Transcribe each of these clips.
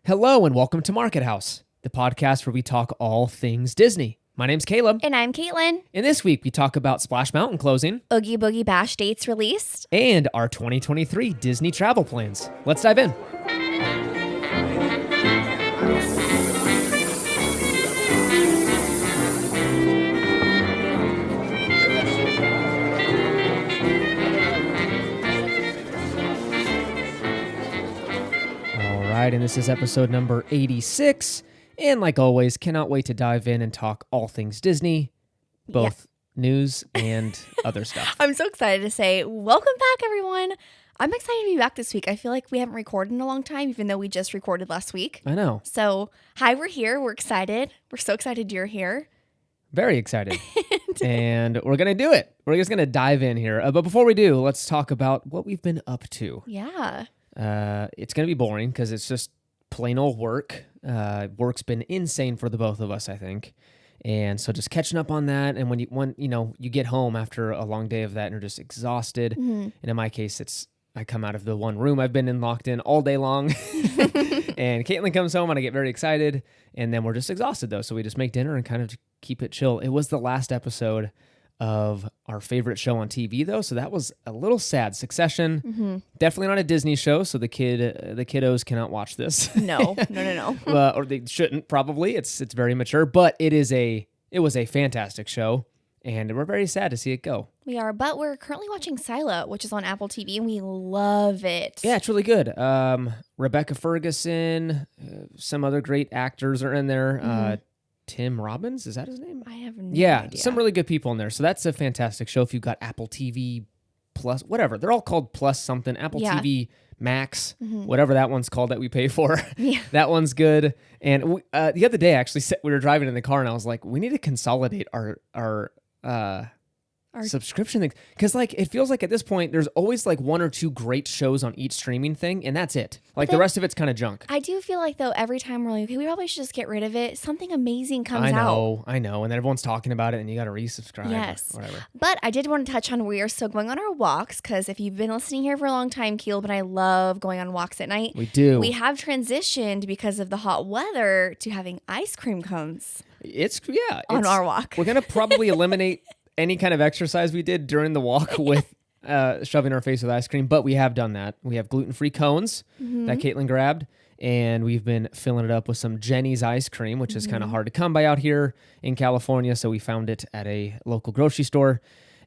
Hello and welcome to Market House, the podcast where we talk all things Disney. My name's Caleb. And I'm Caitlin. And this week we talk about Splash Mountain closing Oogie Boogie Bash dates released. and our 2023 Disney travel plans. Let's dive in. All right, and this is episode number 86. And like always, cannot wait to dive in and talk all things Disney, both news and other stuff. I'm so excited to say welcome back, everyone. I'm excited to be back this week. I feel like we haven't recorded in a long time, even though we just recorded last week. I know. So, hi, we're here. We're excited. We're so excited you're here. Very excited. And we're going to do it. We're just going to dive in here. But before we do, let's talk about what we've been up to. Yeah. It's going to be boring because it's just plain old work. Work's been insane for the both of us, I think. And so just catching up on that. And when you get home after a long day of that and you're just exhausted. Mm-hmm. And in my case, I come out of the one room I've been in locked in all day long. And Caitlin comes home and I get very excited. And then we're just exhausted though. So we just make dinner and kind of keep it chill. It was the last episode of our favorite show on TV though. So that was a little sad. Succession. Mm-hmm. Definitely not a Disney show. So the kiddos cannot watch this. No. Or they shouldn't probably. It's very mature, but it was a fantastic show. And we're very sad to see it go. We are, but we're currently watching Silo, which is on Apple TV, and we love it. Yeah, it's really good. Rebecca Ferguson, some other great actors are in there. Mm-hmm. Tim Robbins, is that his name? I have no idea. Some really good people in there. So that's a fantastic show. If you've got Apple TV Plus, whatever. They're all called Plus something. Apple TV Max, whatever that one's called that we pay for. Yeah. That one's good. And the other day, actually, we were driving in the car and I was like, we need to consolidate our subscription thing, because like it feels like at this point there's always like one or two great shows on each streaming thing, and that's it. Like the rest of it's kind of junk. I do feel like though every time we're like, okay, we probably should just get rid of it. Something amazing comes out. I know, and then everyone's talking about it, and you got to resubscribe. Yes, or whatever. But I did want to touch on we are still going on our walks, because if you've been listening here for a long time, Caleb and I love going on walks at night. We do. We have transitioned because of the hot weather to having ice cream cones. On our walk. We're gonna probably eliminate any kind of exercise we did during the walk with shoving our face with ice cream, but we have done that. We have gluten-free cones that Caitlin grabbed, and we've been filling it up with some Jenny's ice cream, which is kind of hard to come by out here in California, so we found it at a local grocery store.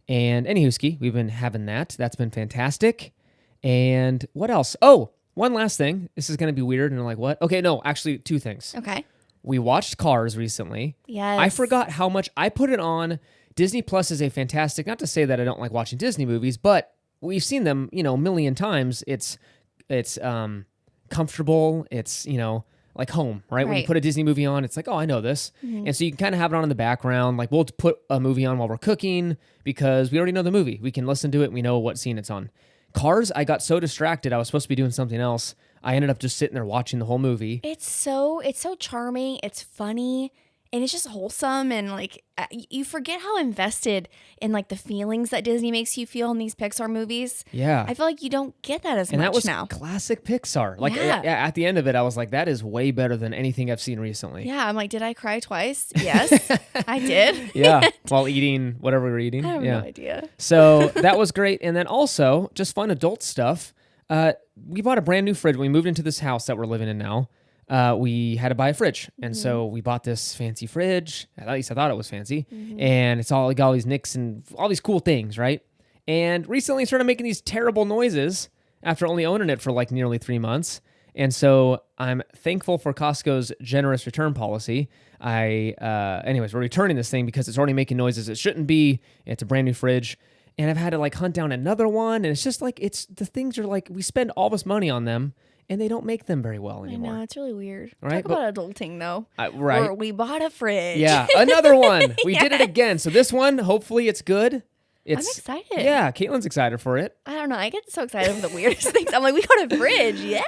And anywho, we've been having that. That's been fantastic. And what else? Oh, one last thing. This is going to be weird, and I'm like, what? Okay, no, actually, two things. Okay. We watched Cars recently. Yes. I forgot how much I put it on. Disney Plus is a fantastic, not to say that I don't like watching Disney movies, but we've seen them, a million times. It's comfortable. It's, like home, right? When you put a Disney movie on, it's like, oh, I know this. And so you can kind of have it on in the background. Like we'll put a movie on while we're cooking because we already know the movie. We can listen to it. And we know what scene it's on. Cars, I got so distracted. I was supposed to be doing something else. I ended up just sitting there watching the whole movie. It's so charming. It's funny. And it's just wholesome, and like you forget how invested in like the feelings that Disney makes you feel in these Pixar movies. Yeah, I feel like you don't get that as much now. And that was classic Pixar. Like at the end of it, I was like, that is way better than anything I've seen recently. Yeah, I'm like, did I cry twice? Yes, I did. Yeah, while eating whatever we were eating. I have no idea. So that was great, and then also just fun adult stuff. We bought a brand new fridge when we moved into this house that we're living in now. We had to buy a fridge. And so we bought this fancy fridge. At least I thought it was fancy. And it's got all these nicks and all these cool things, right? And recently started making these terrible noises after only owning it for like nearly 3 months. And so I'm thankful for Costco's generous return policy. Anyways, we're returning this thing because it's already making noises it shouldn't be. It's a brand new fridge. And I've had to like hunt down another one. And it's just like, the things are like, we spend all this money on them. And they don't make them very well anymore. I know, it's really weird. Right? Talk about adulting, though. Right. Or we bought a fridge. Yeah, another one. We did it again. So this one, hopefully it's good. I'm excited. Yeah, Caitlin's excited for it. I don't know. I get so excited for the weirdest things. I'm like, we got a fridge. Yeah.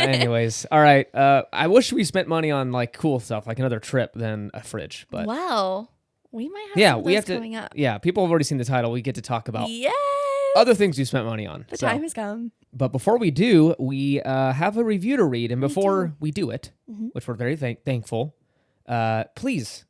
Anyways, all right. I wish we spent money on like cool stuff, like another trip than a fridge. But wow. We might have some of those coming up. Yeah, people have already seen the title. We get to talk about Yes. other things you spent money on. The time has come. But before we do, we have a review to read. And before we do it, which we're very thankful, please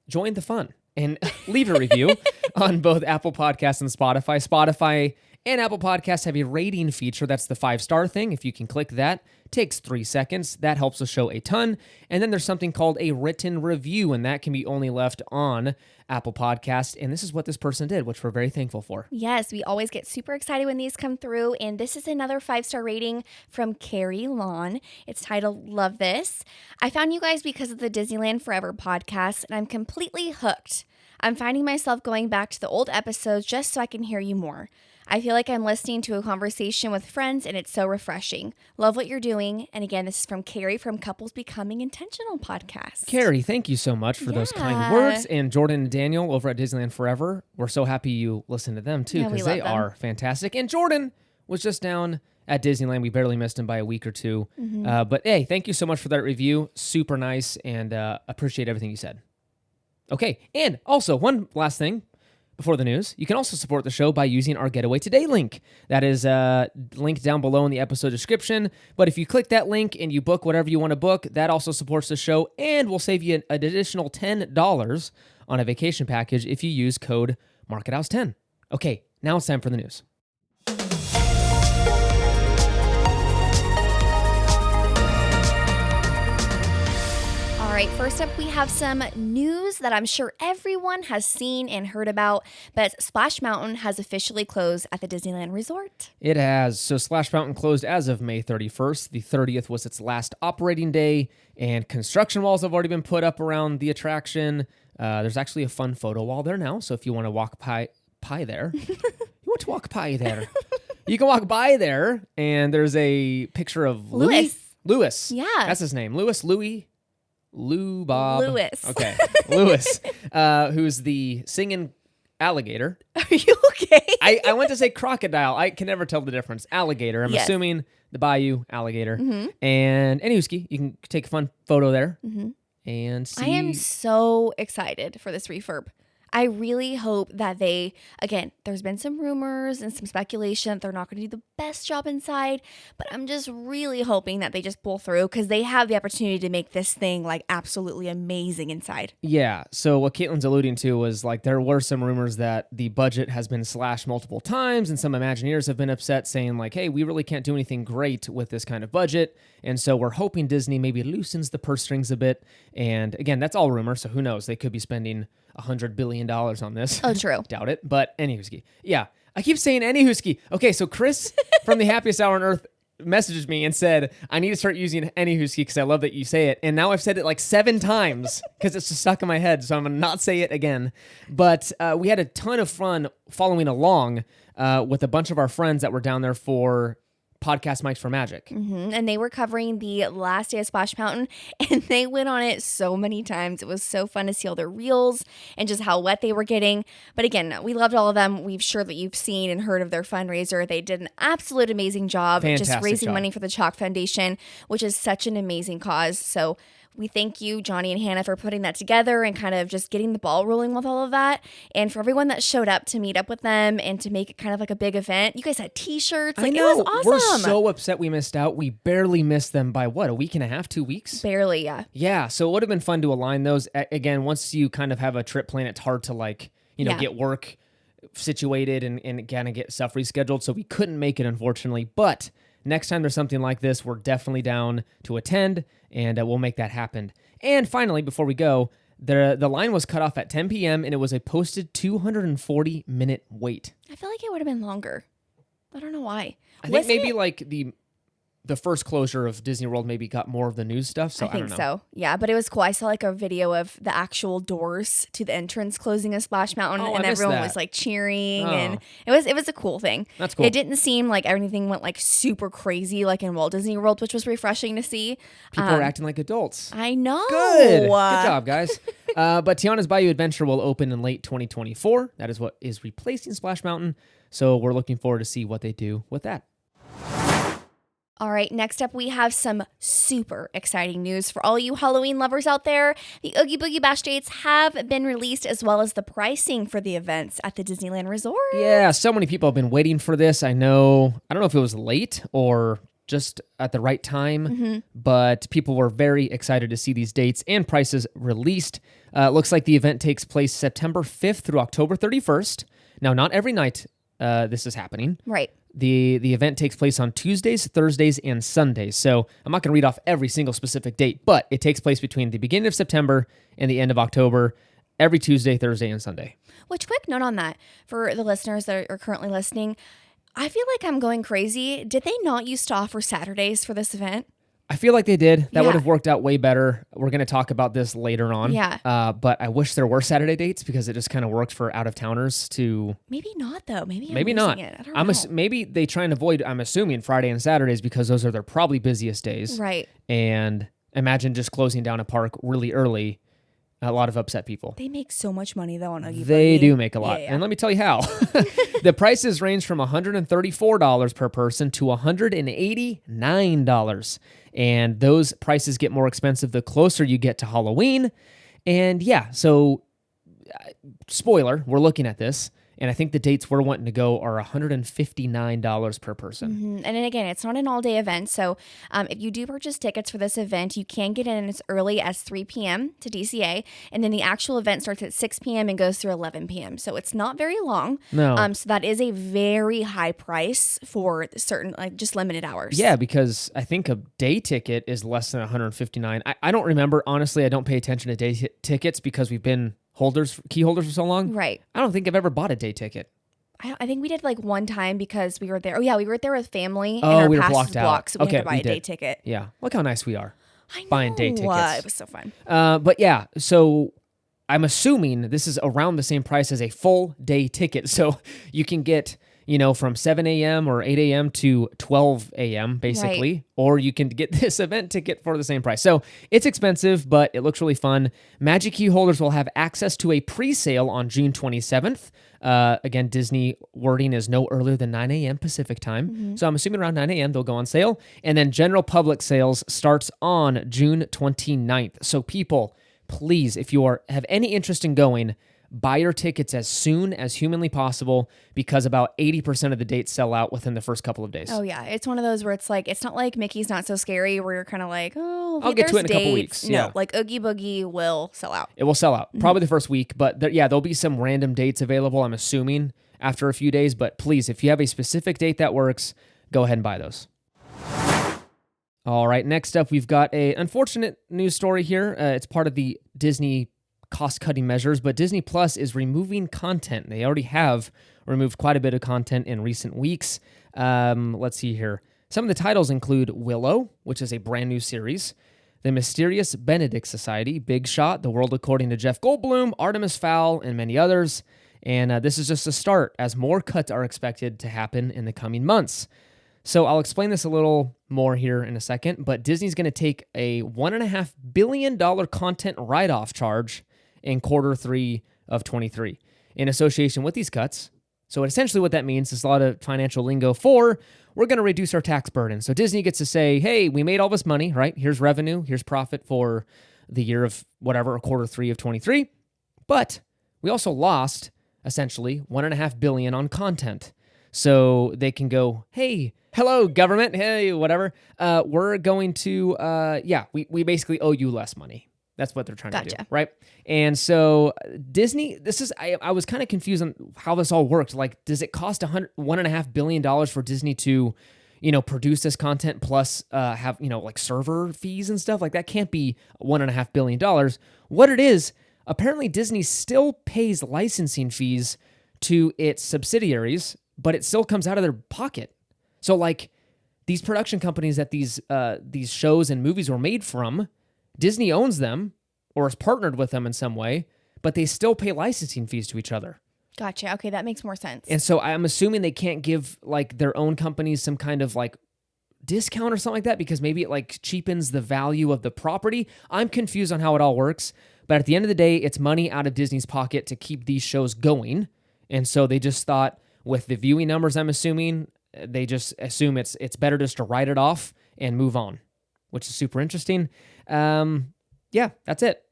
join the fun and leave a review on both Apple Podcasts and Spotify. Spotify and Apple Podcasts have a rating feature. That's the 5-star thing. If you can click that, it takes 3 seconds. That helps the show a ton. And then there's something called a written review, and that can be only left on Apple Podcasts. And this is what this person did, which we're very thankful for. Yes, we always get super excited when these come through. And this is another 5-star rating from Carrie Lawn. It's titled, Love This. I found you guys because of the Disneyland Forever podcast, and I'm completely hooked. I'm finding myself going back to the old episodes just so I can hear you more. I feel like I'm listening to a conversation with friends, and it's so refreshing. Love what you're doing. And again, this is from Carrie from Couples Becoming Intentional podcast. Carrie, thank you so much for those kind words. And Jordan and Daniel over at Disneyland Forever, we're so happy you listen to them too, because they are fantastic. And Jordan was just down at Disneyland. We barely missed him by a week or two. But hey, thank you so much for that review. Super nice, and appreciate everything you said. Okay, and also one last thing. Before the news, you can also support the show by using our Getaway Today link. That is linked down below in the episode description. But if you click that link and you book whatever you want to book, that also supports the show and will save you an additional $10 on a vacation package if you use code MarketHouse10. Okay, now it's time for the news. All right, first up, we have some news that I'm sure everyone has seen and heard about, but Splash Mountain has officially closed at the Disneyland Resort. It has. So Splash Mountain closed as of May 31st. The 30th was its last operating day, and construction walls have already been put up around the attraction. There's actually a fun photo wall there now, so if you want to walk by there, you can walk by there, and there's a picture of Louis. Yeah. That's his name. Lou Bob. Lewis. Okay. Lewis, who's the singing alligator. Are you okay? I went to say crocodile. I can never tell the difference. Alligator. I'm assuming the bayou alligator. And Eniuski. You can take a fun photo there and see. I am so excited for this refurb. I really hope that there's been some rumors and some speculation that they're not going to do the best job inside, but I'm just really hoping that they just pull through because they have the opportunity to make this thing like absolutely amazing inside. Yeah. So what Caitlin's alluding to was like there were some rumors that the budget has been slashed multiple times, and some Imagineers have been upset saying like, hey, we really can't do anything great with this kind of budget. And so we're hoping Disney maybe loosens the purse strings a bit. And again, that's all rumor, so who knows? They could be spending $100 billion on this. Oh, true. Doubt it. But Eniuski. Yeah. I keep saying Eniuski. Okay, so Chris from the Happiest Hour on Earth messaged me and said, I need to start using Eniuski because I love that you say it. And now I've said it like 7 times because it's just stuck in my head. So I'm going to not say it again. But we had a ton of fun following along with a bunch of our friends that were down there for Podcast Mics for Magic. And they were covering the last day of Splash Mountain, and they went on it so many times. It was so fun to see all their reels and just how wet they were getting. But again, we loved all of them. We're sure that you've seen and heard of their fundraiser. They did an absolute amazing job just raising money for the Chalk Foundation, which is such an amazing cause. So we thank you, Johnny and Hannah, for putting that together and kind of just getting the ball rolling with all of that. And for everyone that showed up to meet up with them and to make it kind of like a big event. You guys had t-shirts. Like, I know. It was awesome. We're so upset we missed out. We barely missed them by what, a week and a half, 2 weeks? Barely, yeah. Yeah, so it would have been fun to align those. Again, once you kind of have a trip plan, it's hard to like, get work situated and kind of get stuff rescheduled. So we couldn't make it, unfortunately. But next time there's something like this, we're definitely down to attend, and we'll make that happen. And finally, before we go, the line was cut off at 10 p.m. and it was a posted 240-minute wait. I feel like it would have been longer. I don't know why. I think maybe like the first closure of Disney World maybe got more of the news stuff. So I think don't know. So. Yeah, but it was cool. I saw like a video of the actual doors to the entrance closing of Splash Mountain, and everyone was like cheering, and it was a cool thing. That's cool. It didn't seem like everything went like super crazy like in Walt Disney World, which was refreshing to see. People are acting like adults. I know. Good job, guys. But Tiana's Bayou Adventure will open in late 2024. That is what is replacing Splash Mountain. So we're looking forward to see what they do with that. All right, next up, we have some super exciting news for all you Halloween lovers out there. The Oogie Boogie Bash dates have been released, as well as the pricing for the events at the Disneyland Resort. Yeah, so many people have been waiting for this. I don't know if it was late or just at the right time, but people were very excited to see these dates and prices released. Looks like the event takes place September 5th through October 31st. Now, not every night this is happening. Right. The event takes place on Tuesdays, Thursdays, and Sundays. So I'm not going to read off every single specific date, but it takes place between the beginning of September and the end of October, every Tuesday, Thursday, and Sunday. Which, quick note on that, for the listeners that are currently listening, I feel like I'm going crazy. Did they not used to offer Saturdays for this event? I feel like they did. That Yeah. would have worked out way better. We're going to talk about this later on. Yeah. But I wish there were Saturday dates because it just kind of worked for out-of-towners to... Maybe not, though. Maybe Maybe I'm not. losing it. I don't know. Maybe they try and avoid, I'm assuming, Friday and Saturdays because those are their probably busiest days. Right. And imagine just closing down a park really early. A lot of upset people. They make so much money, though, on Oogie Boogie. They do make a lot. Yeah. And let me tell you how. The prices range from $134 per person to $189. And those prices get more expensive the closer you get to Halloween. And yeah, so spoiler, we're looking at this. And I think the dates we're wanting to go are $159 per person. And then again, it's not an all-day event, so if you do purchase tickets for this event, you can get in as early as 3 p.m. to DCA, and then the actual event starts at 6 p.m. and goes through 11 p.m. So it's not very long. No. So that is a very high price for certain, like, just limited hours. Yeah, because I think a day ticket is less than $159. I don't remember. Honestly, I don't pay attention to day tickets because we've been key holders for so long. Right. I don't think I've ever bought a day ticket. I think we did like one time because we were there. Oh yeah, we were there with family, Oh, and our we were pass was blocked out. blocked, so we Okay, had to buy we a day did. ticket. Yeah. Look how nice we are. I know. Buying day tickets. It was so fun. But yeah, so I'm assuming this is around the same price as a full day ticket. So you can get, from 7 a.m. or 8 a.m. to 12 a.m. basically, Right. or you can get this event ticket for the same price. So it's expensive, but it looks really fun. Magic Key holders will have access to a pre-sale on June 27th. Again, Disney wording is no earlier than 9 a.m. Pacific time. So I'm assuming around 9 a.m. they'll go on sale. And then general public sales starts on June 29th. So people, please, if you have any interest in going, buy your tickets as soon as humanly possible because about 80% of the dates sell out within the first couple of days. Oh yeah, it's one of those where it's like it's not like Mickey's Not So Scary where you're kind of like, oh, I'll get to there's it in a couple dates. weeks, No, yeah. like Oogie Boogie will sell out. It will sell out probably the first week, but there'll be some random dates available, I'm assuming, after a few days. But please, if you have a specific date that works, go ahead and buy those. All right, next up, we've got a unfortunate news story here. It's part of the Disney cost-cutting measures, but Disney Plus is removing content. They already have removed quite a bit of content in recent weeks. Let's see here. Some of the titles include Willow, which is a brand new series, The Mysterious Benedict Society, Big Shot, The World According to Jeff Goldblum, Artemis Fowl, and many others. And this is just a start, as more cuts are expected to happen in the coming months. So I'll explain this a little more here in a second, but Disney's going to take a $1.5 billion content write-off charge in Q3 of 23 in association with these cuts. So essentially what that means is a lot of financial lingo for we're going to reduce our tax burden. So Disney gets to say, hey, we made all this money, right? Here's revenue, here's profit for the year of whatever, Q3 of 23. But we also lost essentially $1.5 billion on content. So they can go, hey, hello, government, hey, whatever. We're going to, we basically owe you less money. That's what they're trying to do, Gotcha. right? And so Disney, I was kind of confused on how this all worked. Like, does it cost $1.5 billion for Disney to, produce this content plus have, like server fees and stuff? Like, that can't be $1.5 billion. What it is, apparently Disney still pays licensing fees to its subsidiaries, but it still comes out of their pocket. So, like, these production companies that these shows and movies were made from, Disney owns them or is partnered with them in some way, but they still pay licensing fees to each other. Gotcha. Okay, that makes more sense. And so I'm assuming they can't give like their own companies some kind of like discount or something like that because maybe it like cheapens the value of the property. I'm confused on how it all works, but at the end of the day, it's money out of Disney's pocket to keep these shows going. And so they just thought with the viewing numbers, I'm assuming, they just assume it's better just to write it off and move on, which is super interesting. Yeah, that's it.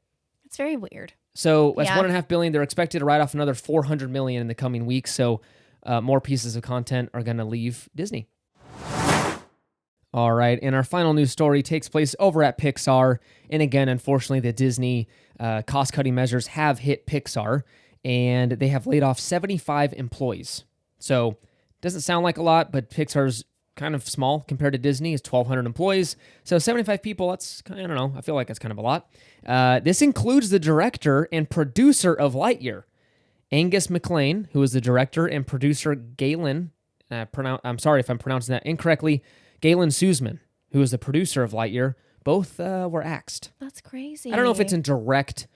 It's very weird. So that's Yeah. $1.5 billion. They're expected to write off another $400 million in the coming weeks. So more pieces of content are going to leave Disney. All right, and our final news story takes place over at Pixar. And again, unfortunately, the Disney cost-cutting measures have hit Pixar, and they have laid off 75 employees. So doesn't sound like a lot, but Pixar's kind of small compared to Disney. It's 1,200 employees. So 75 people, that's, I don't know, I feel like that's kind of a lot. This includes the director and producer of Lightyear, Angus MacLean, who is the director and producer. Galen, I'm sorry if I'm pronouncing that incorrectly, Galen Sussman, who is the producer of Lightyear, both were axed. That's crazy. I don't know if it's in direct,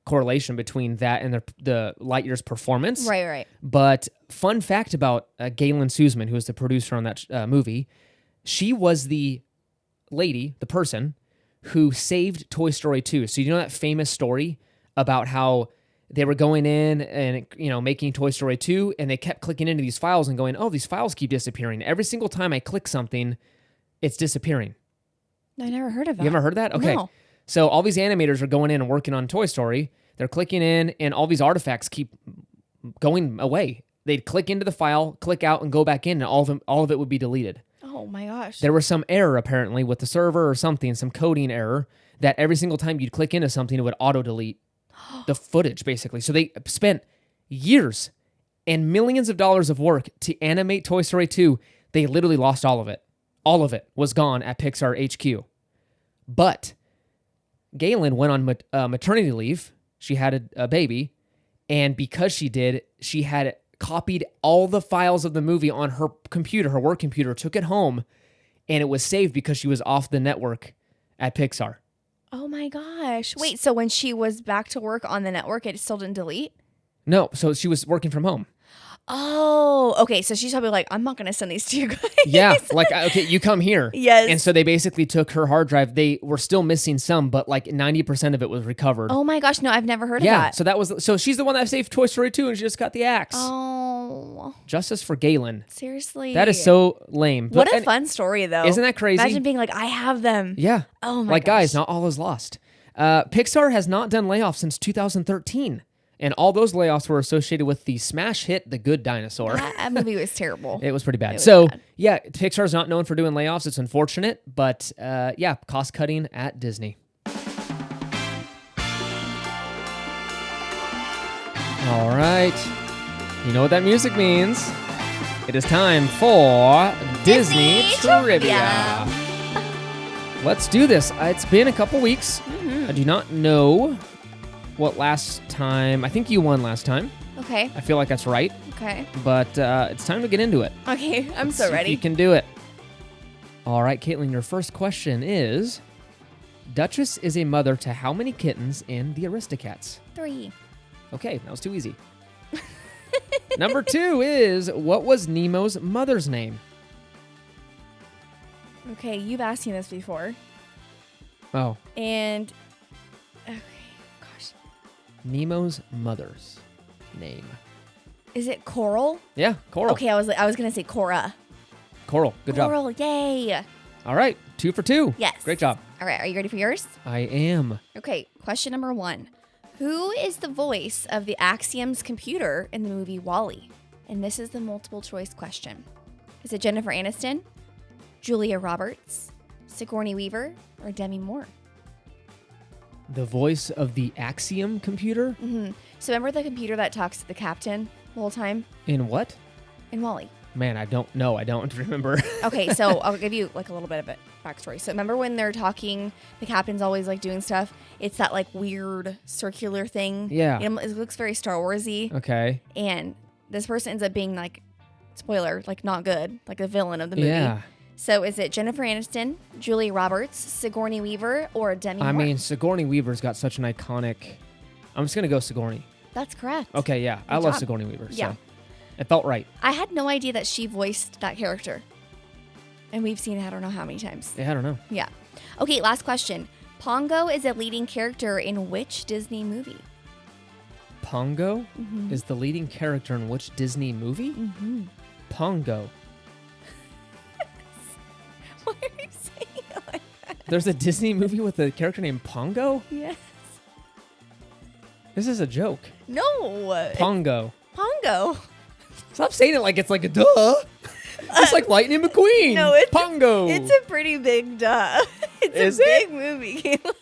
correlation between that and the Lightyear's performance. Right. But fun fact about Galen Sussman, who is the producer on that movie, she was the lady, the person, who saved Toy Story 2. So you know that famous story about how they were going in and, making Toy Story 2, and they kept clicking into these files and going, oh, these files keep disappearing. Every single time I click something, it's disappearing. I never heard of that. You ever heard of that? Okay. No. So all these animators are going in and working on Toy Story. They're clicking in, and all these artifacts keep going away. They'd click into the file, click out, and go back in, and all of it would be deleted. Oh my gosh. There was some error apparently with the server or something, some coding error, that every single time you'd click into something, it would auto-delete the footage, basically. So they spent years and millions of dollars of work to animate Toy Story 2. They literally lost all of it. All of it was gone at Pixar HQ. But Galen went on maternity leave. She had a baby. And because she did, she had copied all the files of the movie on her computer, her work computer, took it home, and it was saved because she was off the network at Pixar. Oh my gosh. Wait, so when she was back to work on the network, it still didn't delete? No, so she was working from home. Oh, okay. So she's probably like, I'm not going to send these to you guys. Yeah, like, okay, you come here. Yes. And so they basically took her hard drive. They were still missing some, but like 90% of it was recovered. Oh my gosh. No, I've never heard of Yeah, that. so she's the one that saved Toy Story 2, and she just got the axe. Oh, Justice for Galen. seriously. That is so lame. What a and fun story, though. Isn't that crazy? Imagine being like, I have them. Yeah. Oh my Like, gosh. guys, not all is lost. Pixar has not done layoffs since 2013. And all those layoffs were associated with the smash hit The Good Dinosaur. That movie was terrible. It was pretty bad. was So, bad. yeah, Pixar's not known for doing layoffs. It's unfortunate, but yeah, cost cutting at Disney. All right. You know what that music means. It is time for Disney Trivia. Let's do this. It's been a couple weeks. Mm-hmm. I do not know what last time. I think you won last time. Okay. I feel like that's right. Okay. But it's time to get into it. Okay. I'm See so if ready. You can do it. All right, Caitlin, your first question is, Duchess is a mother to how many kittens in the Aristocats? 3. Okay, that was too easy. Number 2 is, what was Nemo's mother's name? Okay. You've asked me this before. Oh, And, okay. Gosh. Nemo's mother's name. Is it Coral? Yeah, Coral. Okay. I was going to say Cora. Coral, good job. Coral. Yay. All right, 2 for 2. Yes. Great job. All right. Are you ready for yours? I am. Okay, question number 1. Who is the voice of the Axiom's computer in the movie WALL-E? And this is the multiple choice question. Is it Jennifer Aniston, Julia Roberts, Sigourney Weaver, or Demi Moore? The voice of the Axiom computer? So remember the computer that talks to the captain the whole time In what? in WALL-E? Man, I don't know. I don't remember. Okay, so I'll give you like a little bit of a backstory. So remember when they're talking, the captain's always like doing stuff. It's that like weird circular thing. Yeah. It looks very Star Wars-y. Okay. And this person ends up being like, spoiler, like not good, like the villain of the movie. Yeah. So is it Jennifer Aniston, Julia Roberts, Sigourney Weaver, or Demi Moore? I mean, Sigourney Weaver's got such an iconic... I'm just going to go Sigourney. That's correct. Okay, yeah. I Good love job. Sigourney Weaver. Yeah. So it felt right. I had no idea that she voiced that character. And we've seen it I don't know how many times. Yeah, I don't know. Yeah. Okay, last question. Pongo is a leading character in which Disney movie? Pongo is the leading character in which Disney movie? Pongo. Why are you saying it like that? There's a Disney movie with a character named Pongo? Yes. This is a joke. No. Pongo. Pongo. Stop saying it like it's like a duh. It's like Lightning McQueen. No, it's Pongo. It's a pretty big duh. It's Is a big movie, Caleb.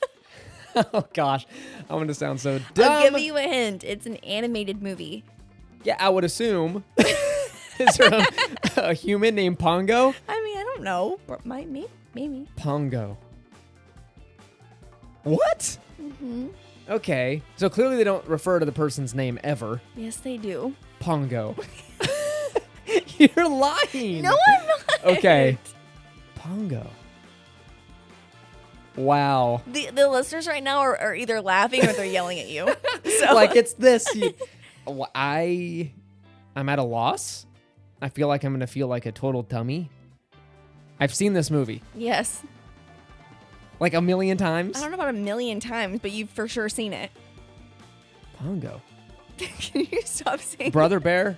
Oh gosh, I'm gonna sound so dumb. I'll give you a hint. It's an animated movie. Yeah, I would assume. Is there a human named Pongo? I mean, I don't know. But maybe. Pongo. What? Mm-hmm. Okay, so clearly they don't refer to the person's name ever. Yes, they do. Pongo. You're lying. No, I'm not. Okay. Pongo. Wow. The listeners right now are either laughing or they're yelling at you. So Like it's this. I'm at a loss. I feel like I'm going to feel like a total dummy. I've seen this movie yes. like a million times. I don't know about a million times, but you've for sure seen it. Pongo. Can you stop saying Brother Bear?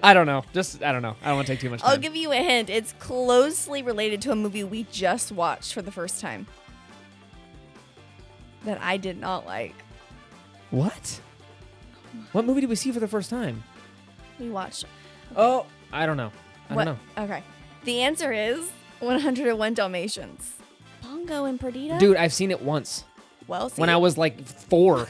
I don't know. I don't know. I don't want to take too much time. I'll give you a hint. It's closely related to a movie we just watched for the first time that I did not like. What? What movie did we see for the first time? We watched. Oh, I don't know. I don't know. Okay. The answer is 101 Dalmatians. Pongo and Perdita? Dude, I've seen it once Well, see, when I was like 4.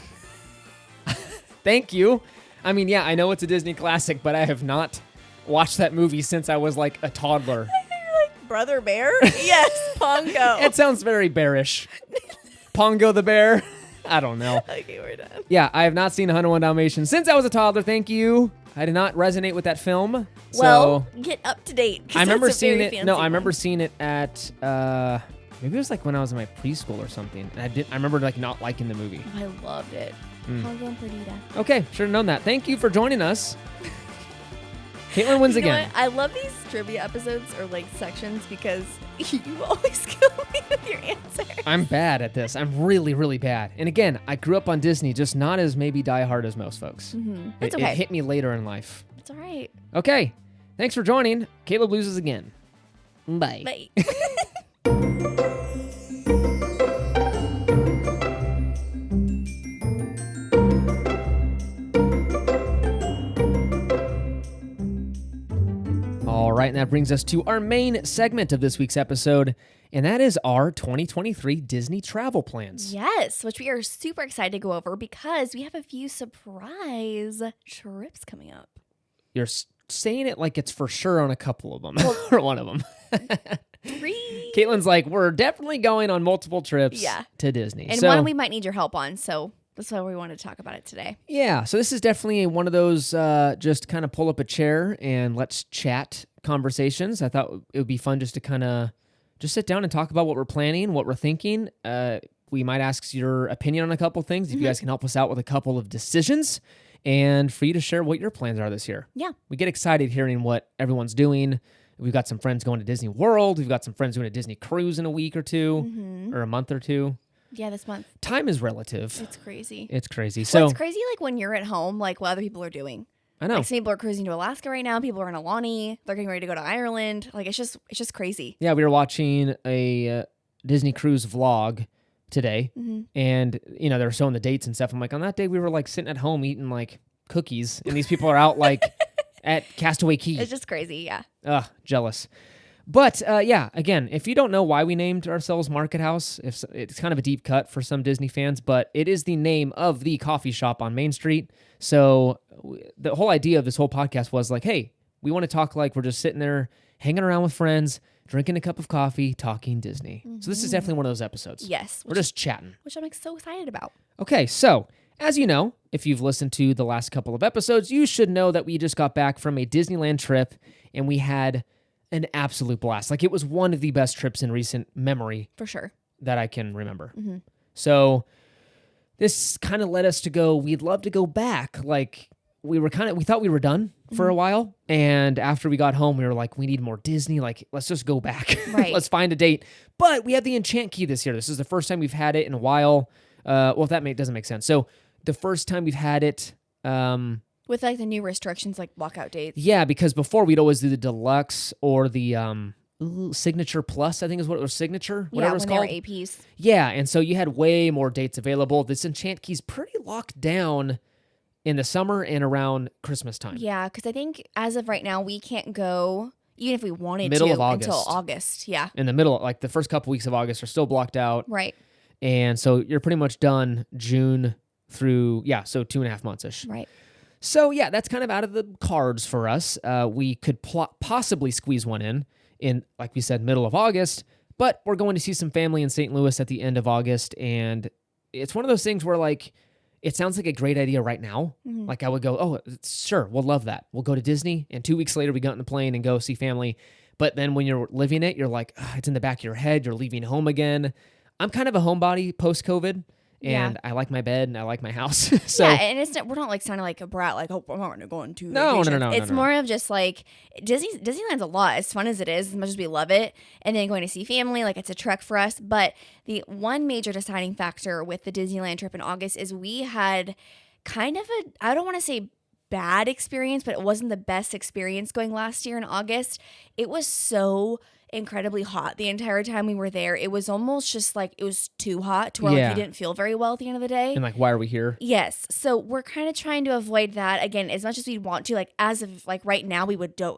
Thank you. I mean, yeah, I know it's a Disney classic, but I have not watched that movie since I was like a toddler. You're like, Brother Bear? Yes, Pongo. It sounds very bearish. Pongo the bear? I don't know. Okay, we're done. Yeah, I have not seen 101 Dalmatians since I was a toddler. Thank you. I did not resonate with that film. Well, So get up to date. 'cause I remember that's a seeing very it. fancy No, I one. remember seeing it at maybe it was like when I was in my preschool or something. And I remember like not liking the movie. I loved it. Pongo and Perdita. Okay, should have known that. Thank you for joining us. Caitlin wins You know again. what? I love these trivia episodes or like sections because you always kill me with your answer. I'm bad at this. I'm really, really bad. And again, I grew up on Disney, just not as maybe diehard as most folks. It's It okay. hit me later in life. It's all right. Okay, thanks for joining. Caleb loses again. Bye. Bye. All right, and that brings us to our main segment of this week's episode, and that is our 2023 Disney travel plans. Yes, which we are super excited to go over because we have a few surprise trips coming up. You're saying it like it's for sure on a couple of them, or one of them. 3. Caitlin's like, we're definitely going on multiple trips Yeah. to Disney. And so, one we might need your help on, so that's why we want to talk about it today. yeah, so this is definitely one of those just kind of pull up a chair and let's chat conversations. I thought it would be fun just to kind of just sit down and talk about what we're planning, what we're thinking. We might ask your opinion on a couple things if you guys can help us out with a couple of decisions, and for you to share what your plans are this year. Yeah. We get excited hearing what everyone's doing. We've got some friends going to Disney World. We've got some friends doing a Disney cruise in a week or two, or a month or two. Yeah, this month. Time is relative. It's crazy. It's crazy. Well, So it's crazy like when you're at home, like what other people are doing. I know. Like some people are cruising to Alaska right now. People are in Alani. They're getting ready to go to Ireland. Like it's just crazy. Yeah, we were watching a Disney cruise vlog today, and they were showing the dates and stuff. I'm like, on that day we were like sitting at home eating like cookies, and these people are out like at Castaway Cay. It's just crazy. Yeah. Ugh, jealous. But yeah, again, if you don't know why we named ourselves Market House, it's kind of a deep cut for some Disney fans, but it is the name of the coffee shop on Main Street. So the whole idea of this whole podcast was like, hey, we want to talk like we're just sitting there hanging around with friends, drinking a cup of coffee, talking Disney. So this is definitely one of those episodes. Yes. We're just chatting. Which I'm like so excited about. Okay, so as you know, if you've listened to the last couple of episodes, you should know that we just got back from a Disneyland trip and we had an absolute blast. Like it was one of the best trips in recent memory For sure. that I can remember. So this kind of led us to go, we'd love to go back. Like we thought we were done for a while. And after we got home, we were like, we need more Disney. Like, let's just go back. Right. Let's find a date. But we have the Enchant Key this year. This is the first time we've had it in a while. Well, if that doesn't make sense. So the first time we've had it, With With like the new restrictions, like walkout dates. Yeah, because before we'd always do the deluxe or the Signature Plus, I think is what it was, Signature, whatever it's when called. they were APs. Yeah, and so you had way more dates available. This Enchant Key's pretty locked down in the summer and around Christmas time. Yeah, because I think as of right now, we can't go, even if we wanted Middle to, of August. until August. Yeah. In the middle, like the first couple weeks of August are still blocked out. Right. And so you're pretty much done June through, so 2.5 months-ish. Right. So yeah, that's kind of out of the cards for us. We could possibly squeeze one in, like we said, middle of August, but we're going to see some family in St. Louis at the end of August. And it's one of those things where like, it sounds like a great idea right now. Mm-hmm. Like I would go, oh, sure, we'll love that. We'll go to Disney. And 2 weeks later, we got in the plane and go see family. But then when you're living it, you're like, it's in the back of your head. You're leaving home again. I'm kind of a homebody post-COVID. And I like my bed and I like my house. So yeah, and we're not like sounding like a brat, like, oh, I'm not going to go on two No. It's more of just like Disneyland's a lot, as fun as it is, as much as we love it. And then going to see family, like it's a trek for us. But the one major deciding factor with the Disneyland trip in August is we had kind of I don't want to say bad experience, but it wasn't the best experience going last year in August. It was so incredibly hot the entire time we were there. It was almost just like it was too hot to where like you didn't feel very well at the end of the day. And like, why are we here? Yes. So we're kind of trying to avoid that. Again, as much as we'd want to, like as of like right now,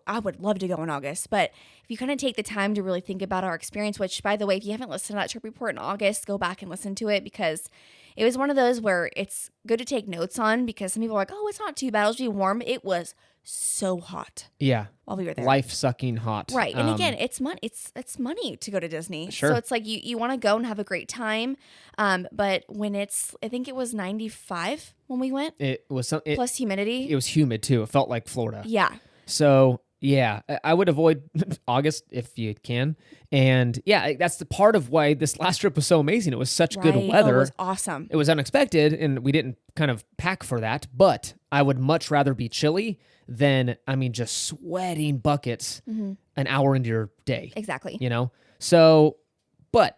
I would love to go in August. But if you kind of take the time to really think about our experience, which by the way, if you haven't listened to that trip report in August, go back and listen to it because it was one of those where it's good to take notes on because some people are like, oh, it's not too bad. It'll just be warm. It was so hot. Yeah. While we were there. Life-sucking hot. Right. And again, it's money. It's money to go to Disney. Sure. So it's like you want to go and have a great time. But when I think it was 95 when we went. It was plus humidity. It was humid too. It felt like Florida. Yeah. So yeah, I would avoid August if you can. And yeah, that's the part of why this last trip was so amazing. It was such good weather. Oh, it was awesome. It was unexpected and we didn't kind of pack for that, but I would much rather be chilly than, just sweating buckets an hour into your day. Exactly. So, but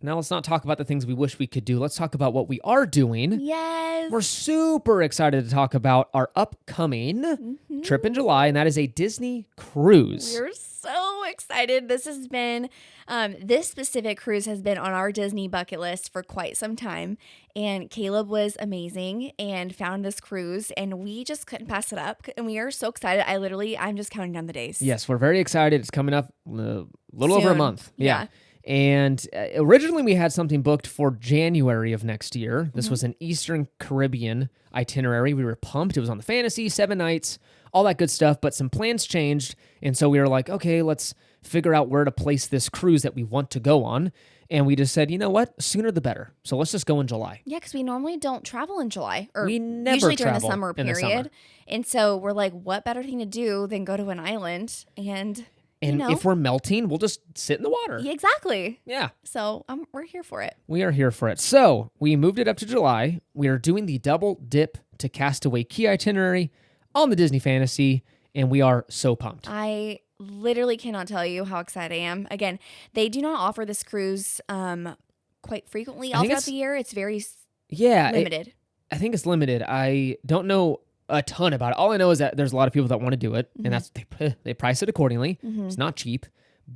now let's not talk about the things we wish we could do. Let's talk about what we are doing. Yes. We're super excited to talk about our upcoming trip in July, and that is a Disney cruise. We're so excited. This has been, this specific cruise has been on our Disney bucket list for quite some time. And Caleb was amazing and found this cruise, and we just couldn't pass it up. And we are so excited. I'm just counting down the days. Yes, we're very excited. It's coming up a little over a Soon. month. Yeah. And originally we had something booked for January of next year. This was an Eastern Caribbean itinerary. We were pumped. It was on the Fantasy, 7 nights, all that good stuff. But some plans changed. And so we were like, okay, let's figure out where to place this cruise that we want to go on. And we just said, you know what? Sooner the better. So let's just go in July. Yeah, because we normally don't travel in July. Or we never usually during the travel summer in the period. summer. And so we're like, what better thing to do than go to an island and if we're melting, we'll just sit in the water. Yeah, exactly. Yeah. So we're here for it. We are here for it. So we moved it up to July. We are doing the double dip to Castaway Cay itinerary on the Disney Fantasy, and we are so pumped. I literally cannot tell you how excited I am. Again, they do not offer this cruise quite frequently all throughout the year. It's very limited. I think it's limited. I don't know a ton about it. All I know is that there's a lot of people that want to do it, and that's they price it accordingly. It's not cheap,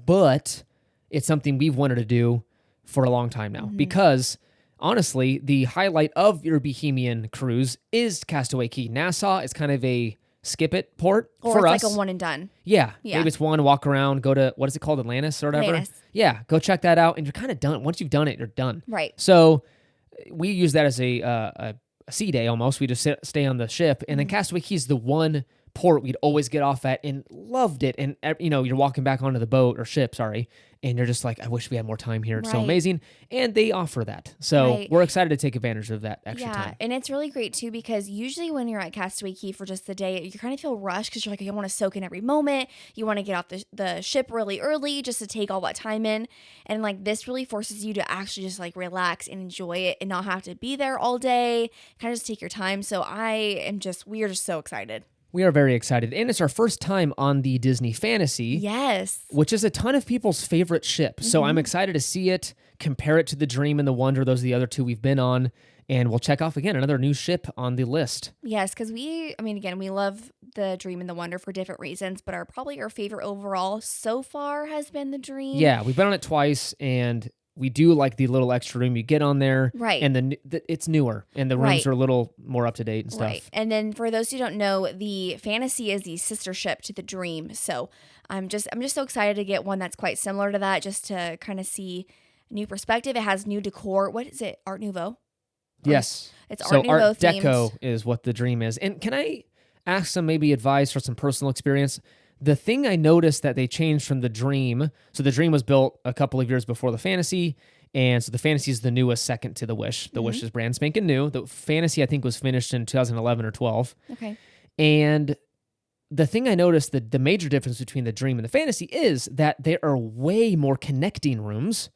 but it's something we've wanted to do for a long time now because honestly, the highlight of your Bohemian cruise is Castaway Cay. Nassau is kind of a skip it port for us. It's like a one and done. Yeah. Maybe it's one, walk around, go to, what is it called, Atlantis or whatever? Atlantis. Yeah, go check that out, and you're kind of done. Once you've done it, you're done. Right. So we use that as a sea day almost. We just stay on the ship, and then Castaway Cay is the one port we'd always get off at and loved it. And you're walking back onto the boat or ship, and you're just like, I wish we had more time here. It's so amazing, and they offer that. So we're excited to take advantage of that extra time. And it's really great too because usually when you're at Castaway Cay for just the day, you kind of feel rushed because you're like, you want to soak in every moment. You want to get off the ship really early just to take all that time in. And like this really forces you to actually just like relax and enjoy it and not have to be there all day. Kind of just take your time. So we are just so excited. We are very excited. And it's our first time on the Disney Fantasy, Yes. which is a ton of people's favorite ship. So I'm excited to see it, compare it to the Dream and the Wonder. Those are the other two we've been on. And we'll check off again another new ship on the list. Yes, because again, we love the Dream and the Wonder for different reasons, but probably our favorite overall so far has been the Dream. Yeah, we've been on it twice, and we do like the little extra room you get on there. Right. And it's newer, and the rooms Right. are a little more up to date and stuff. Right. And then for those who don't know, the Fantasy is the sister ship to the Dream. So I'm just so excited to get one that's quite similar to that, just to kind of see a new perspective. It has new decor. What is it? Art Nouveau? Yes. It's So Art Nouveau Art Deco themed. is what the Dream is. And can I ask some maybe advice or some personal experience? The thing I noticed that they changed from the Dream, so the Dream was built a couple of years before the Fantasy, and so the Fantasy is the newest, second to the Wish. The Wish is brand spanking new. The Fantasy, I think, was finished in 2011 or 12. Okay. And the thing I noticed, the major difference between the Dream and the Fantasy is that there are way more connecting rooms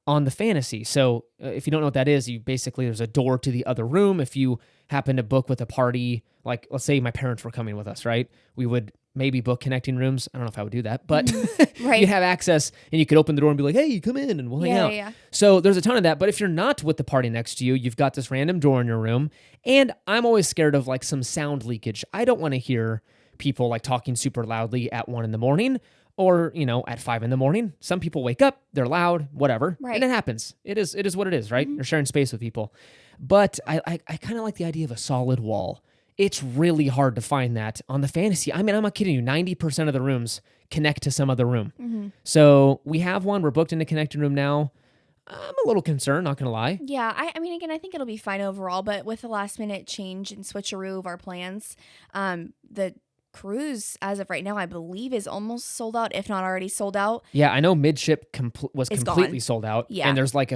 on the Fantasy. So if you don't know what that is, there's a door to the other room. If you happen to book with a party, like let's say my parents were coming with us, right? We would maybe book connecting rooms. I don't know if I would do that, but Right. you'd have access and you could open the door and be like, hey, come in and we'll hang out. Yeah. So there's a ton of that. But if you're not with the party next to you, you've got this random door in your room. And I'm always scared of like some sound leakage. I don't want to hear people like talking super loudly at 1 a.m. or, at 5 a.m. Some people wake up, they're loud, whatever. Right. And it happens. It is what it is, right? You're sharing space with people. But I kind of like the idea of a solid wall. It's really hard to find that on the Fantasy. I mean, I'm not kidding you. 90% of the rooms connect to some other room. So we have one. We're booked in a connecting room now. I'm a little concerned, not going to lie. Yeah, again, I think it'll be fine overall, but with the last minute change and switcheroo of our plans, the cruise, as of right now, I believe is almost sold out, if not already sold out. Yeah, I know midship was It's completely gone. sold out. Yeah. And there's like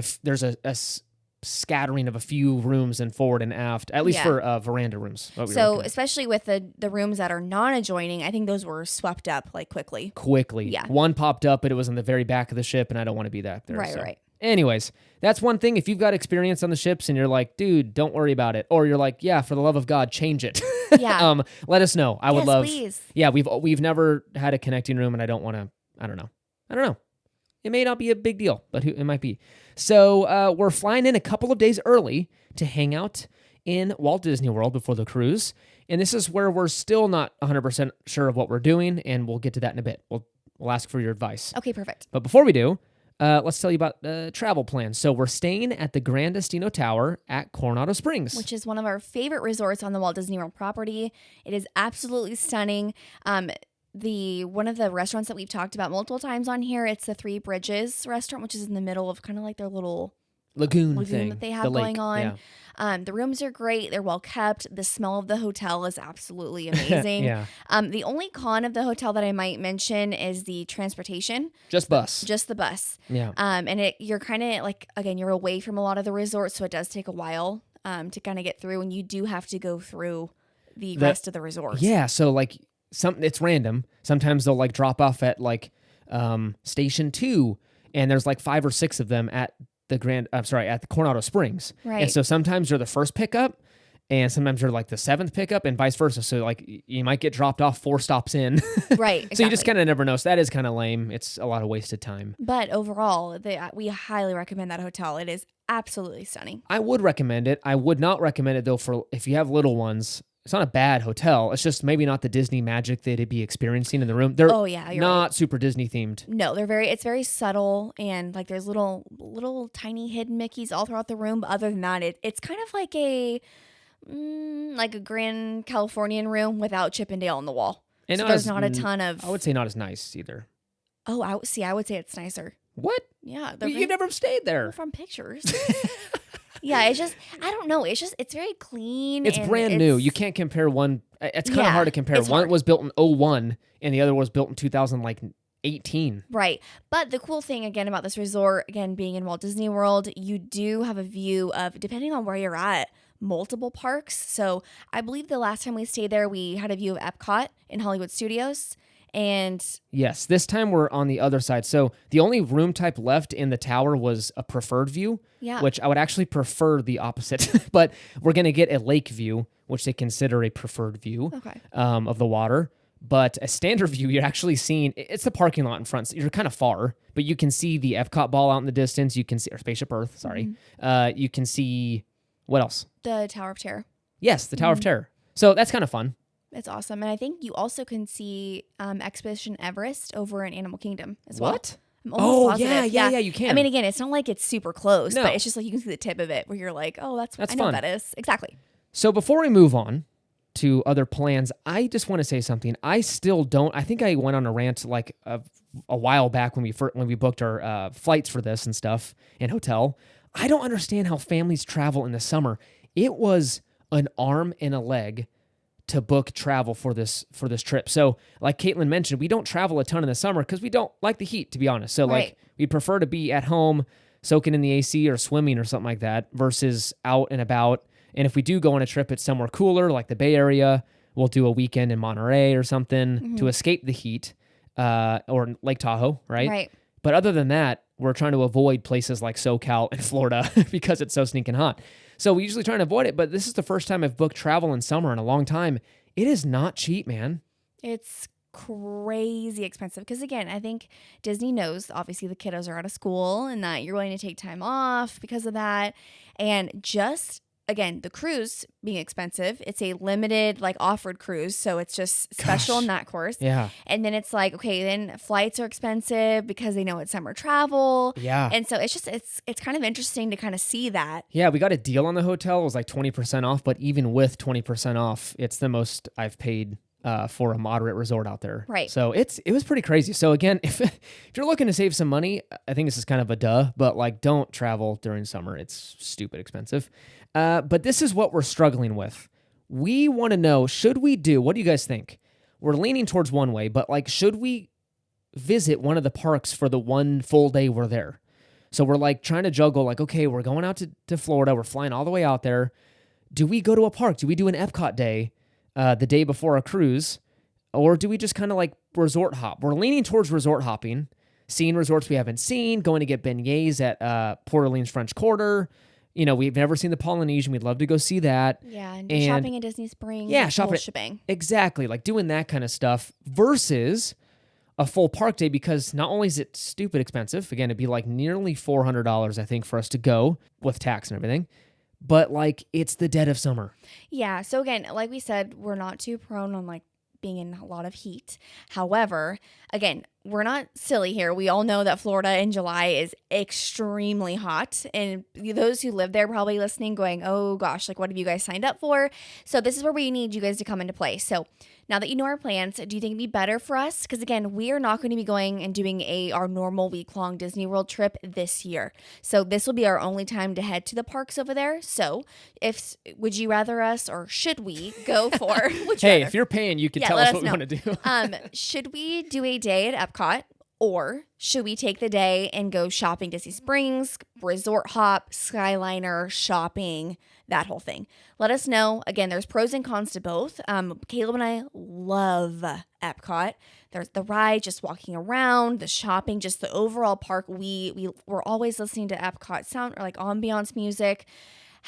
scattering of a few rooms in forward and aft, at least Yeah. for veranda rooms. What we were So looking at. especially with the rooms that are non-adjoining, I think those were swept up like quickly. Quickly. Yeah. One popped up, but it was in the very back of the ship, and I don't want to be that there. Right, so. right. Anyways, that's one thing. If you've got experience on the ships and you're like, dude, don't worry about it. Or you're like, yeah, for the love of God, change it. Yeah. Let us know. I would Yes, love. please. Yeah, we've never had a connecting room, and I don't want to. I don't know. It may not be a big deal, but it might be. So we're flying in a couple of days early to hang out in Walt Disney World before the cruise. And this is where we're still not 100% sure of what we're doing, and we'll get to that in a bit. We'll ask for your advice. Okay, perfect. But before we do, let's tell you about travel plans. So we're staying at the Grand Destino Tower at Coronado Springs. Which is one of our favorite resorts on the Walt Disney World property. It is absolutely stunning. One of the restaurants that we've talked about multiple times on here, it's the Three Bridges restaurant, which is in the middle of kind of like their little lagoon thing that they have the lake, going on. yeah. The rooms are great. They're well kept. The smell of the hotel is absolutely amazing. Yeah. The only con of the hotel that I might mention is the transportation, Just bus. just the bus. Yeah. And you're kind of like, again, you're away from a lot of the resorts, so it does take a while to kind of get through, and you do have to go through the rest of the resorts. Yeah, so like it's random. Sometimes they'll like drop off at like station 2, and there's like 5 or 6 of them at the Coronado Springs. Right. And so sometimes you're the first pickup, and sometimes you're like the 7th pickup, and vice versa. So like you might get dropped off 4 stops in. Right. So you just exactly. kind of never know. So that is kind of lame. It's a lot of wasted time. But overall, we highly recommend that hotel. It is absolutely stunning. I would recommend it. I would not recommend it though for if you have little ones. It's not a bad hotel. It's just maybe not the Disney magic they'd be experiencing in the room. They're Oh yeah, you're not right. super Disney themed. No, it's very subtle, and like there's little tiny hidden Mickeys all throughout the room. But other than that, it's kind of like a Grand Californian room without Chippendale on the wall. And So not there's as- not a ton of. I would say not as nice either. Oh, I would say it's nicer. What? Yeah, You've never stayed there. from pictures. Yeah, it's just I don't know. It's very clean. It's and brand new. You can't compare one. It's kind of Yeah, hard to compare. it's One hard. was built in '01, and the other was built in 2018. Right. But the cool thing, again, about this resort, again, being in Walt Disney World, you do have a view of, depending on where you're at, multiple parks. So I believe the last time we stayed there, we had a view of Epcot in Hollywood Studios. And Yes, this time we're on the other side. So the only room type left in the tower was a preferred view, yeah, which I would actually prefer the opposite. But we're going to get a lake view, which they consider a preferred view okay. of the water. But a standard view, you're actually seeing, it's the parking lot in front. So you're kind of far, but you can see the Epcot ball out in the distance. You can see, or Spaceship Earth, sorry. You can see, what else? The Tower of Terror. Yes, the Tower of Terror. So that's kind of fun. It's awesome. And I think you also can see Expedition Everest over in Animal Kingdom as well. What? I'm almost positive. Yeah, you can. I mean, again, it's not like it's super close, No. but it's just like you can see the tip of it where you're like, oh, that's I know fun. what that is. Exactly. So before we move on to other plans, I just want to say something. I still don't. I think I went on a rant like a while back when we booked our flights for this and stuff and hotel. I don't understand how families travel in the summer. It was an arm and a leg to book travel for this trip. So like Caitlin mentioned, we don't travel a ton in the summer because we don't like the heat, to be honest. So Right. like we prefer to be at home soaking in the AC or swimming or something like that versus out and about. And if we do go on a trip, it's somewhere cooler, like the Bay Area. We'll do a weekend in Monterey or something to escape the heat, or Lake Tahoe, right? Right. But other than that, we're trying to avoid places like SoCal and Florida because it's so stinking hot. So we usually try and avoid it, but this is the first time I've booked travel in summer in a long time. It is not cheap, man. It's crazy expensive because, again, I think Disney knows obviously the kiddos are out of school and that you're willing to take time off because of that. And just, again, the cruise being expensive, it's a limited, like, offered cruise. So it's just special in that course. Yeah. And then it's like, okay, then flights are expensive because they know it's summer travel. Yeah. And so it's just, it's kind of interesting to kind of see that. Yeah, we got a deal on the hotel. It was like 20% off, but even with 20% off, it's the most I've paid for a moderate resort out there. Right. So it was pretty crazy. So again, if you're looking to save some money, I think this is kind of a duh, but like don't travel during summer. It's stupid expensive. But this is what we're struggling with. We want to know, should we do, what do you guys think? We're leaning towards one way, but like, should we visit one of the parks for the one full day we're there? So we're like trying to juggle like, okay, we're going out to Florida. We're flying all the way out there. Do we go to a park? Do we do an Epcot day the day before a cruise? Or do we just kind of like resort hop? We're leaning towards resort hopping, seeing resorts we haven't seen, going to get beignets at Port Orleans French Quarter. You know, we've never seen the Polynesian. We'd love to go see that. Yeah. And, And- shopping at Disney Springs. Yeah, the shopping whole at- shebang. Exactly, like doing that kind of stuff versus a full park day, because not only is it stupid expensive, again, it'd be like nearly $400, I think, for us to go with tax and everything, but like it's the dead of summer. Yeah. So again, like we said, we're not too prone on like being in a lot of heat. However, again, we're not silly here. We all know that Florida in July is extremely hot. And those who live there probably listening going, oh gosh, like what have you guys signed up for? So this is where we need you guys to come into play. So now that you know our plans, do you think it'd be better for us? Because again, we are not going to be going and doing our normal week-long Disney World trip this year. So this will be our only time to head to the parks over there. So would you rather us, or should we go for? Would you Hey, rather? if you're paying, you can Yeah, tell let us us what we know. want to do. Should we do a day at Epcot, or should we take the day and go shopping Disney Springs, resort hop, Skyliner, shopping, that whole thing? Let us know. Again, there's pros and cons to both. Caleb and I love Epcot. There's the ride, just walking around, the shopping, just the overall park. We're always listening to Epcot sound or like ambiance music.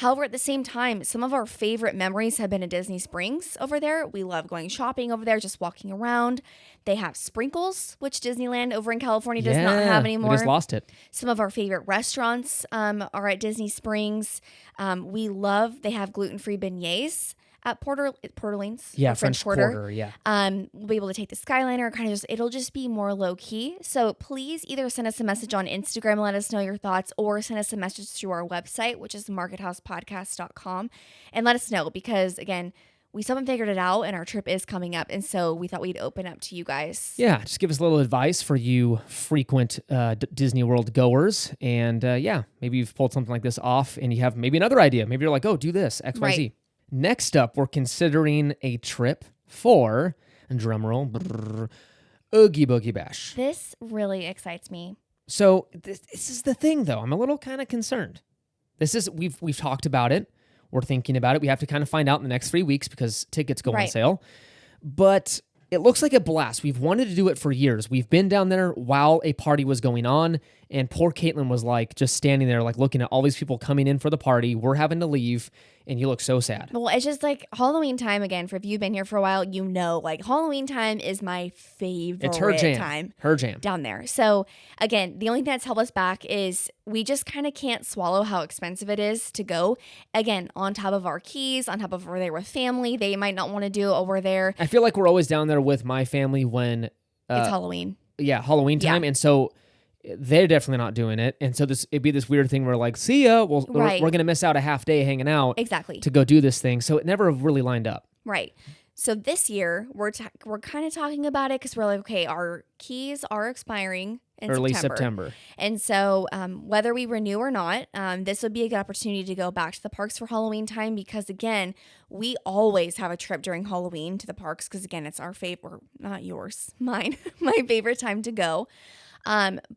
However, at the same time, some of our favorite memories have been at Disney Springs over there. We love going shopping over there, just walking around. They have sprinkles, which Disneyland over in California does not have anymore. We just lost it. Some of our favorite restaurants are at Disney Springs. They have gluten-free beignets at Port Orleans. Yeah, or French Quarter. Yeah. We'll be able to take the Skyliner, it'll just be more low key. So please either send us a message on Instagram and let us know your thoughts, or send us a message through our website, which is markethousepodcast.com, and let us know, because again, we still haven't figured it out and our trip is coming up. And so we thought we'd open up to you guys. Yeah, just give us a little advice for you frequent Disney World goers. And maybe you've pulled something like this off and you have maybe another idea. Maybe you're like, oh, do this, X, Y, Z. Right. Next up, we're considering a trip for, and drumroll, Oogie Boogie Bash. This really excites me. So this is the thing, though. I'm a little kind of concerned. We've talked about it. We're thinking about it. We have to kind of find out in the next 3 weeks because tickets go on Right. sale. But it looks like a blast. We've wanted to do it for years. We've been down there while a party was going on, and poor Caitlin was like just standing there, like looking at all these people coming in for the party. We're having to leave, and you look so sad. Well, it's just like Halloween time again. For if you've been here for a while, you know, like Halloween time is my favorite It's her jam. time Her jam. down there. So again, the only thing that's held us back is we just kind of can't swallow how expensive it is to go. Again, on top of our keys, on top of we're there with family, they might not want to do it over there. I feel like we're always down there with my family when It's Halloween. Halloween time, and so they're definitely not doing it. And so it'd be this weird thing where like, see ya, Right. we're gonna miss out a half day hanging out Exactly. to go do this thing. So it never really lined up. Right. So this year we're kind of talking about it because we're like, okay, our keys are expiring in Early September. And so whether we renew or not, this would be a good opportunity to go back to the parks for Halloween time because, again, we always have a trip during Halloween to the parks because, again, it's our favorite, not yours, mine, my favorite time to go.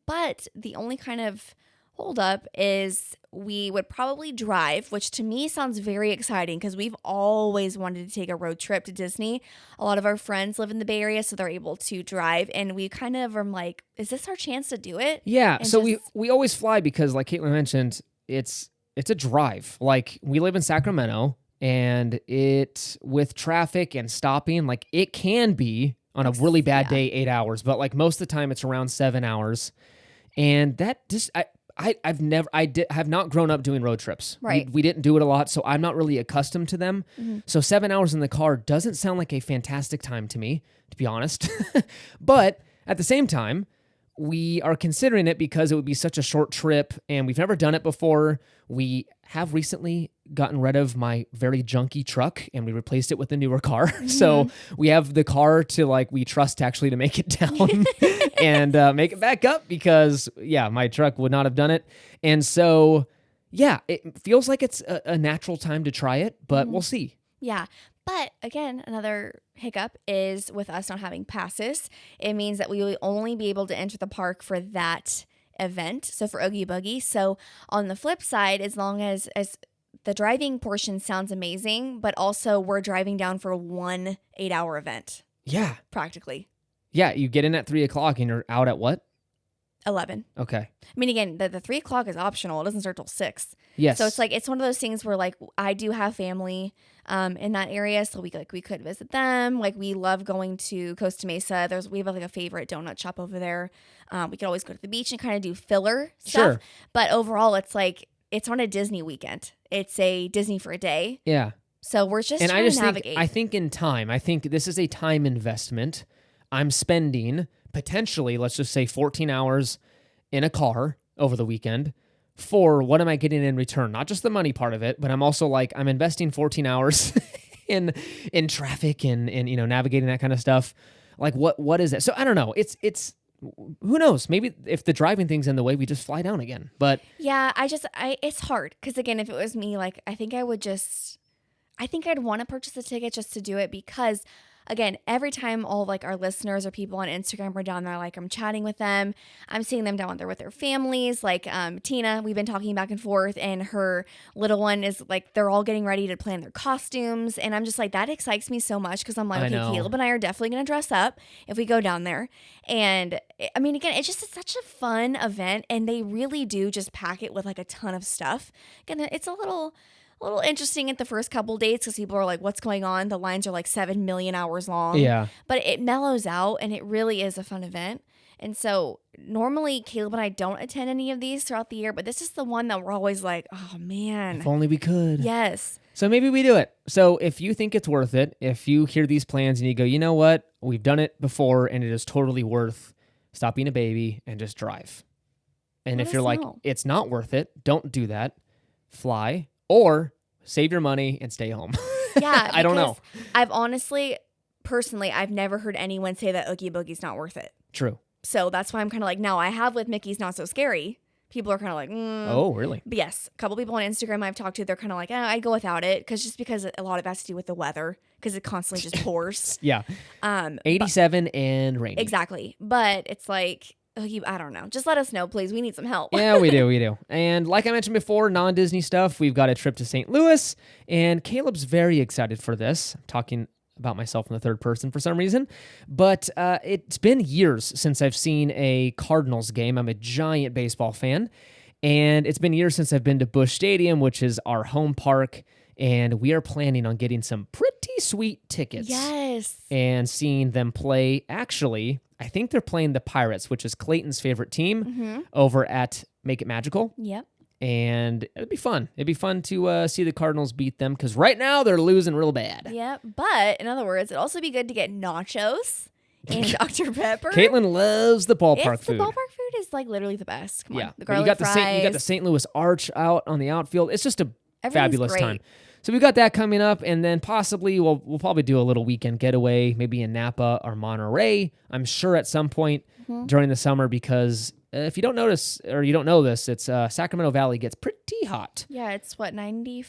But the only kind of hold up is we would probably drive, which to me sounds very exciting because we've always wanted to take a road trip to Disney. A lot of our friends live in the Bay Area, so they're able to drive. And we kind of are like, is this our chance to do it? Yeah. And So just- we always fly because, like Caitlin mentioned, it's a drive. Like we live in Sacramento, and it with traffic and stopping, like it can be on a really bad Yeah. day 8 hours, but like most of the time it's around 7 hours, and that just I have not grown up doing road trips. Right. We didn't do it a lot, so I'm not really accustomed to them. So 7 hours in the car doesn't sound like a fantastic time to me, to be honest. But at the same time, we are considering it because it would be such a short trip and we've never done it before. We have recently gotten rid of my very junky truck and we replaced it with a newer car. So we have the car we trust actually to make it down and make it back up because, my truck would not have done it. And so, it feels like it's a natural time to try it, but we'll see. Yeah. But again, another hiccup is with us not having passes. It means that we will only be able to enter the park for that event. So for Oogie Boogie. So on the flip side, as long as the driving portion sounds amazing, but also we're driving down for 1 8-hour event, Yeah. practically. Yeah. You get in at 3:00 and you're out at what? 11. Okay. I mean, again, the 3:00 is optional. It doesn't start till 6. Yes. So it's one of those things where like I do have family in that area, so we could visit them. Like we love going to Costa Mesa. We have like a favorite donut shop over there. We could always go to the beach and kind of do filler stuff. Sure. But overall, it's like it's on a Disney weekend. It's a Disney for a day. Yeah. So we're just And trying I just to navigate. think in time, I think this is a time investment. I'm spending potentially, let's just say 14 hours in a car over the weekend for what am I getting in return? Not just the money part of it, but I'm also like, I'm investing 14 hours in traffic and navigating that kind of stuff. Like what is it? So I don't know. It's who knows? Maybe if the driving thing's in the way, we just fly down again. But yeah, it's hard because again, if it was me, like I think I'd want to purchase a ticket just to do it because, again, every time all of like our listeners or people on Instagram are down there, like I'm chatting with them, I'm seeing them down there with their families. Like Tina, we've been talking back and forth, and her little one is like they're all getting ready to plan their costumes, and I'm just like that excites me so much because I'm like, I okay, know. Caleb and I are definitely gonna dress up if we go down there, and I mean, again, it's such a fun event, and they really do just pack it with like a ton of stuff. Again, it's a little interesting at the first couple dates because people are like, what's going on? The lines are like 7 million hours long. yeah, But it mellows out and it really is a fun event. And so normally Caleb and I don't attend any of these throughout the year, but this is the one that we're always like, oh man. if only we could. Yes. So maybe we do it. So if you think it's worth it, if you hear these plans and you go, you know what? We've done it before and it is totally worth stop being a baby and just drive. And Let if you're us like, know. it's not worth it, don't do that. Fly or save your money and stay home. Yeah. I don't know. I've personally, I've never heard anyone say that Oogie Boogie's not worth it. True. So that's why I'm kind of like, now I have with Mickey's Not So Scary. People are kind of like, Oh, really? But yes, a couple people on Instagram I've talked to, they're kind of like, I'd go without it because a lot of it has to do with the weather because it constantly just pours. Yeah. 87 and rainy. Exactly. But it's like, I don't know. Just let us know, please. We need some help. Yeah, we do. And like I mentioned before, non-Disney stuff, we've got a trip to St. Louis, and Caleb's very excited for this. I'm talking about myself in the third person for some reason. But it's been years since I've seen a Cardinals game. I'm a giant baseball fan. And it's been years since I've been to Busch Stadium, which is our home park. And we are planning on getting some pretty sweet tickets. Yes. And seeing them play. Actually, I think they're playing the Pirates, which is Clayton's favorite team, over at Make It Magical. Yep. And it'd be fun. It'd be fun to see the Cardinals beat them because right now they're losing real bad. Yep. But in other words, it'd also be good to get nachos and Dr. Pepper. Caitlin loves the ballpark food. The ballpark food is like literally the best. Come on. The But garlic you fries. got the St. Louis Arch out on the outfield. It's just a Everything's fabulous great. time. So we got that coming up, and then possibly we'll probably do a little weekend getaway, maybe in Napa or Monterey. I'm sure at some point during the summer, because if you don't notice or you don't know this, it's Sacramento Valley gets pretty hot. Yeah, it's what, 90?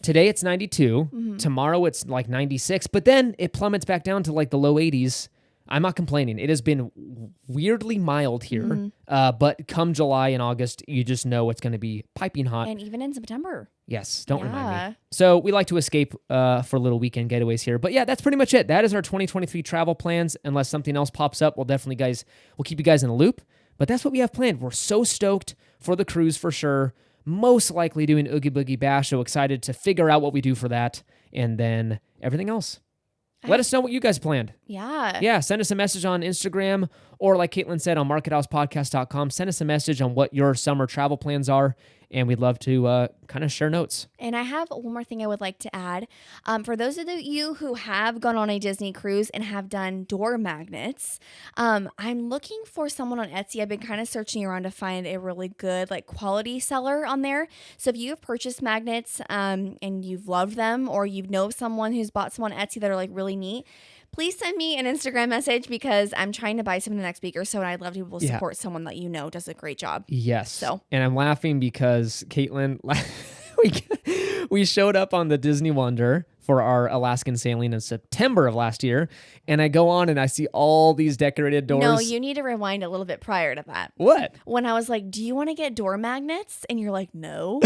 Today it's 92. Tomorrow it's like 96, but then it plummets back down to like the low 80s. I'm not complaining. It has been weirdly mild here, but come July and August, you just know it's going to be piping hot. And even in September. Yes, don't remind Yeah. me. So we like to escape for little weekend getaways here. But yeah, that's pretty much it. That is our 2023 travel plans. Unless something else pops up, we'll keep you guys in the loop. But that's what we have planned. We're so stoked for the cruise for sure. Most likely doing Oogie Boogie Bash. So excited to figure out what we do for that. And then everything else. Let us know what you guys planned. Yeah. Yeah, send us a message on Instagram or like Caitlin said on markethousepodcast.com. Send us a message on what your summer travel plans are, and we'd love to kind of share notes. And I have one more thing I would like to add. For those of you who have gone on a Disney cruise and have done door magnets, I'm looking for someone on Etsy. I've been kind of searching around to find a really good like quality seller on there. So if you have purchased magnets and you've loved them, or you know someone who's bought some on Etsy that are like really neat, please send me an Instagram message because I'm trying to buy some in the next week or so, and I'd love to be able to support someone that you know does a great job. Yes. So. And I'm laughing because Caitlin, we showed up on the Disney Wonder for our Alaskan sailing in September of last year, and I go on and I see all these decorated doors. No, you need to rewind a little bit prior to that. What? When I was like, do you want to get door magnets? And you're like, no.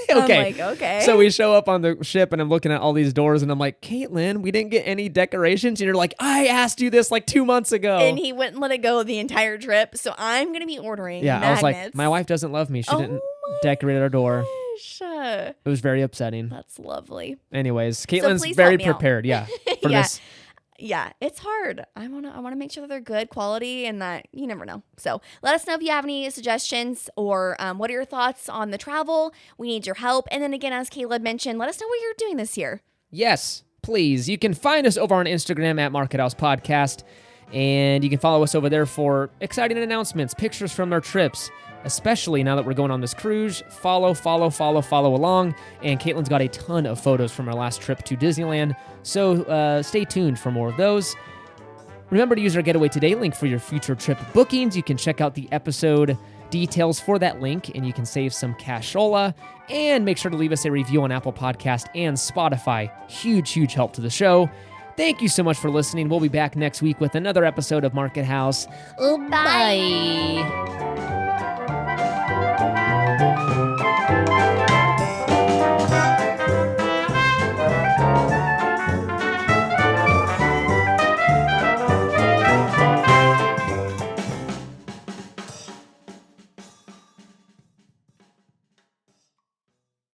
Okay. I'm like, okay. So we show up on the ship and I'm looking at all these doors and I'm like, Caitlin, we didn't get any decorations. And you're like, I asked you this like 2 months ago. And he wouldn't let it go the entire trip. So I'm going to be ordering magnets. I was like, my wife doesn't love me. She didn't decorate our door. Gosh. It was very upsetting. That's lovely. Anyways, Caitlin's please very help me out. prepared. Yeah. For Yeah. this. Yeah, it's hard. I want to make sure that they're good quality and that you never know. So let us know if you have any suggestions or what are your thoughts on the travel. We need your help. And then again, as Caleb mentioned, let us know what you're doing this year. Yes, please. You can find us over on Instagram at Market House Podcast, and you can follow us over there for exciting announcements, pictures from our trips, especially now that we're going on this cruise. Follow along. And Caitlin's got a ton of photos from our last trip to Disneyland, so stay tuned for more of those. Remember to use our Getaway Today link for your future trip bookings. You can check out the episode details for that link, and you can save some cashola. And make sure to leave us a review on Apple Podcast and Spotify. Huge help to the show. Thank you so much for listening. We'll be back next week with another episode of Market House. Bye.